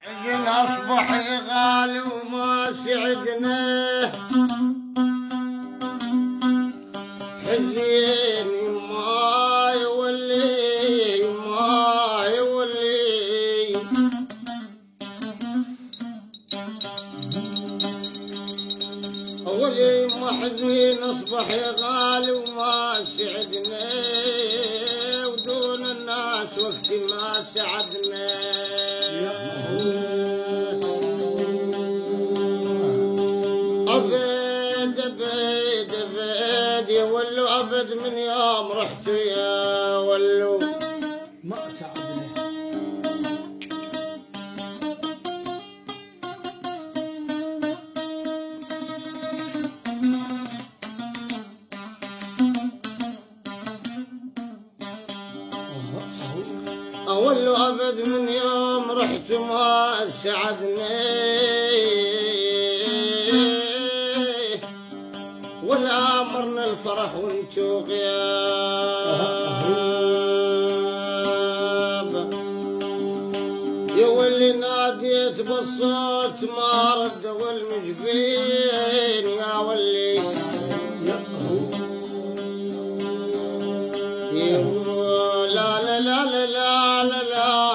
حزن أصبح غالي وما سعدنا، حزين ما يولي ما يولي، أولي ما حزين أصبح غالي وما سعدنا، ودون الناس وقت ما سعدنا. أبد أبد أبد يا ولو، أبد من يوم رحت يا ولو ما سعدنا. ولو أبد من يوم رحت ما سعدنا، ولا أمرنا الفرح وانتو غياب، يا ولي ناديت بالصوت ما رد والمجفين يا ولي، لا لا لا لا لا لا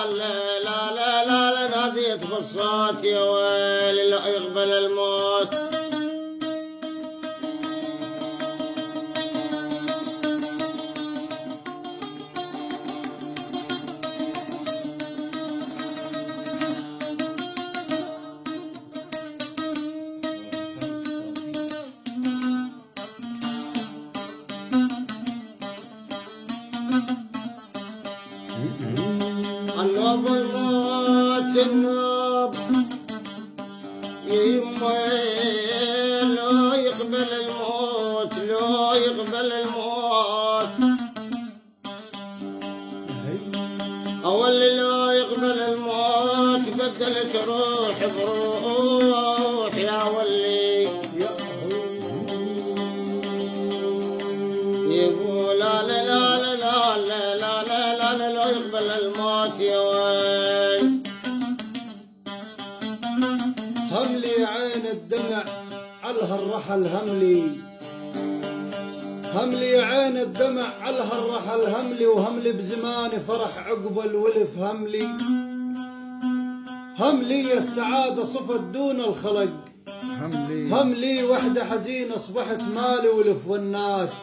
لا لا لا لا ناديت بالصوت يا ويلي لا يقبل الموت. النوب الموت النوب يما لو يقبل الموت لو يقبل الموت، أول لو يقبل الموت بدلت روح بروح يا ولي، يقول لا لا لا لا لا لا لا لا لا يقبل الموت يا ويل. هملي عين الدمع على هالرحل هملي، هملي عين الدمع على هالرحل هملي، وهملي بزماني فرح عقب الولف هملي، هملي السعادة صفت دون الخلق، هملي وحدة حزينة أصبحت مالي ولف، والناس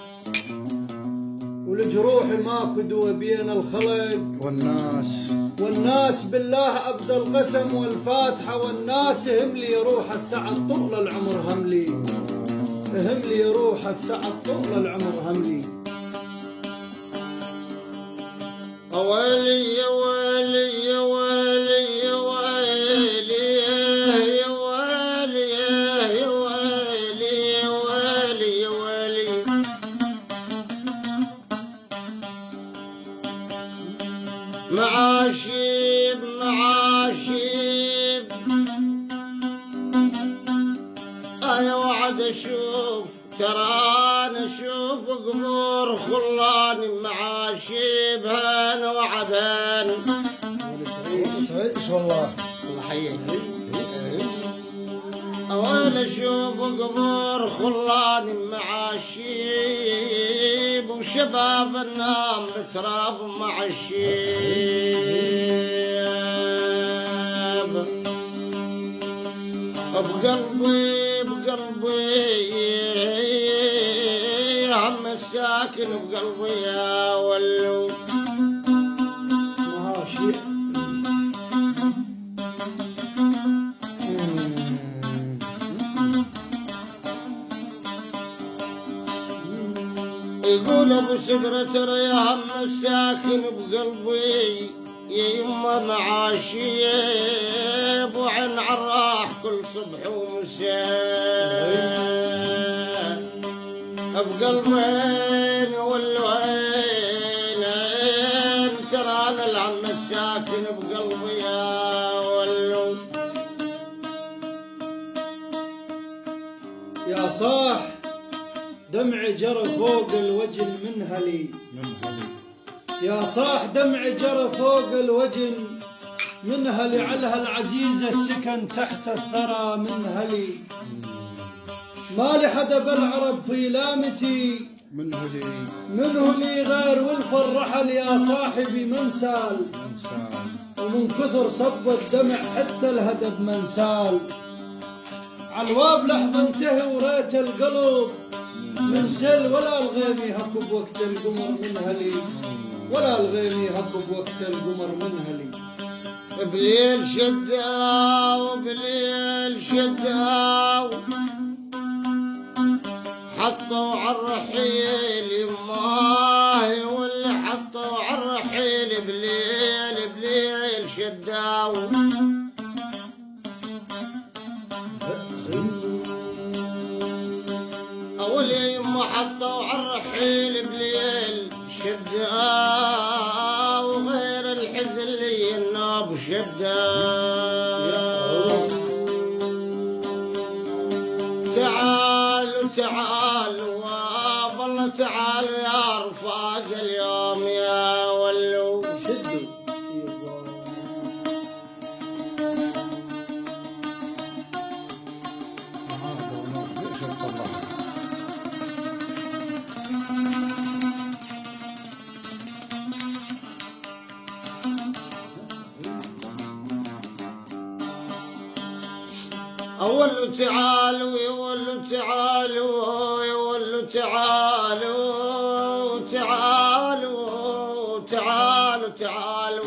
ولجروحي ما كدوا بين الخلق، والناس بالله أبدى القسم والفاتحة، والناس هملي يروح السعد طول العمر هملي، هملي يروح السعد طول العمر هملي. ويلي يا ويلي يا ويلي يا ويلي يا ويلي يا ويلي يا ويلي يا ويلي، معاشيب معاشيب أنا وعد أشوف، ترى أنا أشوف قبور خلاني معاشيب أنا وعدان تعيش والله الله يحييك. أنا أشوف قبور خلاني معاشيب، وشباب النام بتراب مع الشيب، بقلبي بقلبي هم الساكن بقلبي يا ولو، يقول ابو سدرة ريهم الساكن بقلبي يا يما معاشيب، وعن عراح كل صبح ومساء، بقلبين والوين ترى انا العم الساكن بقلبي يا ولو. يا صاح دمعي جرى فوق الوجه منهلي، يا صاح دمعي جرى فوق الوجه منهلي علها العزيزة السكن تحت الثرى منهلي ما لحدا بالعرب في لامتي منه لي غير والف الرحل يا صاحبي منسال ومن كثر صب الدمع حتى الهدب منسال عالواب لحظة انتهي وريت القلب من سل ولا الغيم يهكب وقت القمر منهلي ولا الغيم يهكب وقت القمر منهلي بليل شداو بليل شداو حطوا عالرحيل يماي واللي حطوا عالرحيل بليل بليل شداو أولي يما حطوا عالرحيل بليل شداو غير الحزن اللي الناب شداو تعالوا تعالوا والله تعالوا يا رفاق اليوم يا ولو شدوا أولوا تعالوا يولوا تعالوا يولوا تعالوا تعالوا تعالوا تعالوا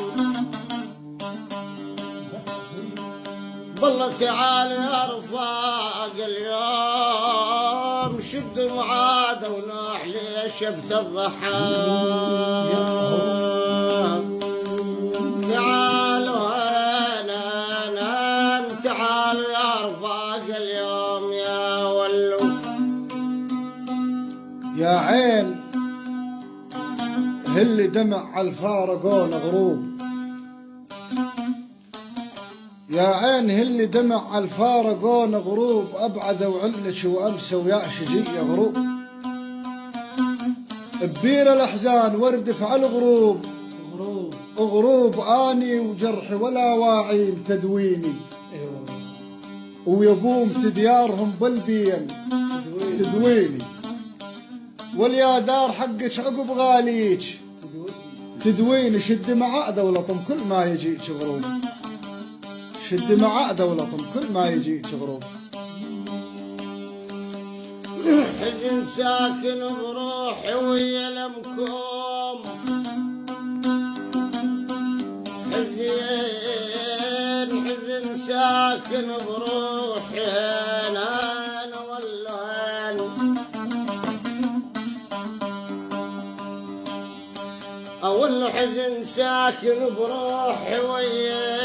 والله تعالوا يا رفاق اليوم شدوا معاد ونوح لي شبت الضحى تعالوا هنا تعالوا يا رفاق اليوم يا ولو يا عين هل دمع عالفارقون غروب يا عين هل دمع عالفارقون غروب أبعدوا عنك وأمسوا يا شجية غروب ببير الأحزان واردف على الغروب غروب آني وجرحي ولا واعين تدويني ويقوم تديارهم بالبين تدويني واليا دار حقك عقب غاليك تدويني شد معقدة ولطم كل ما يجيك غروب شد معقدة ولطم كل ما يجيك غروب حزن ساكن بروحي ويا لمكم حزن ساكن بروحي انا والله اول حزن ساكن بروحي ويا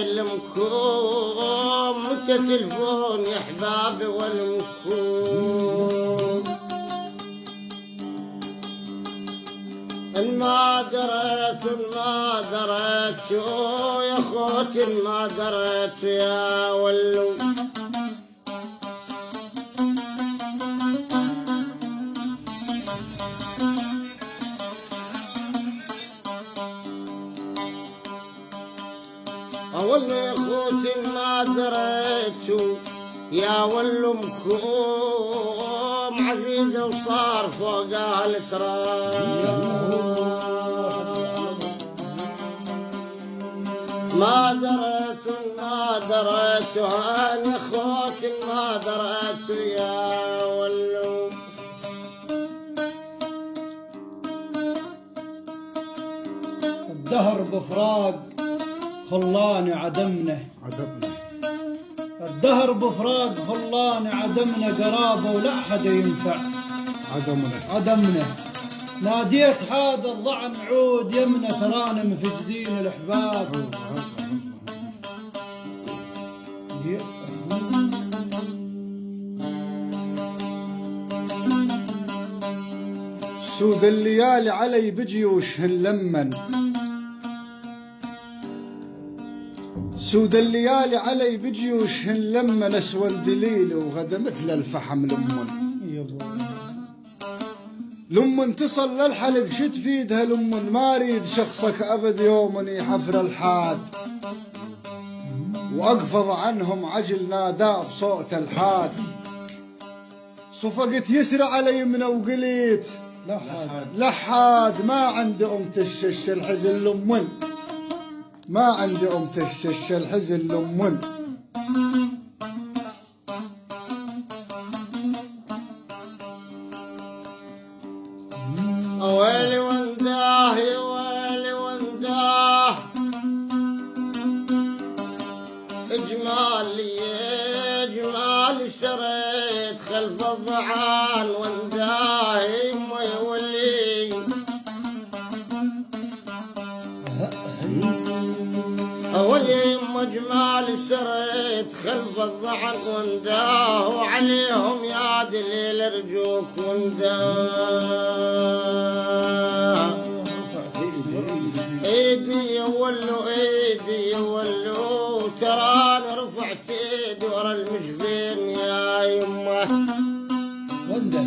المكوم متى تلفون يا احبابي والمكوم ان ما دريت ما دريت يا خوتي ما دريت يا ولو والله يا خوتي ما دريت يا ولو مكوم عزيزة وصار فوقها التراب ما دريت ما دريت أنا خوتي ما دريت يا ولو الدهر بفراق خلاني عدمنا الدهر بفراق خلاني عدمنا قرابة ولا حدا ينفع عدمنا ناديت حاد الضعن عود يمنى ترانا مفسدين الأحباب سود الليالي علي بجيوش هنلمن سود الليالي علي بجيوش هنلمن اسود دليل وغدا مثل الفحم لمن تصل للحلق شد فيدها لمن ما اريد شخصك ابد يومني حفر الحاد وأقفض عنهم عجل ناداء بصوت الحاد. صفقت يسرى على يمنى وقليت لحاد ما عندي تشش الحزن لمن، ما عندي تشش الحزن لمن. ويلي ونداه يا ويلي ونداه اجمالي اجمالي سريت خلف الضعان ونداه يما يولي اولي يما اجمالي سريت خلف الضعن ونداه وعليهم يا دليل ارجوك ونداه ايدي يولو ايدي يولو تراني رفعت ايدي ورا المجفين يا يمه ونده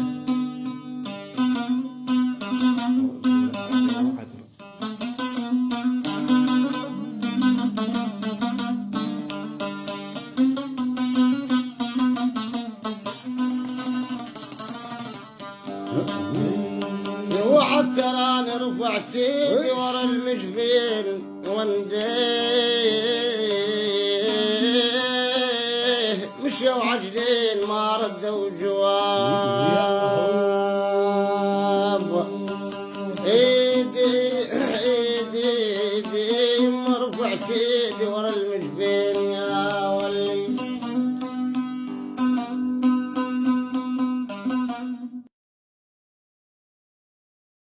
وحتى راني رفعت ايدي ورا المجفين ونديه مشوا عجلين ما ردوا جواب. ايدي ايدي ايدي ما رفعت ايدي ورا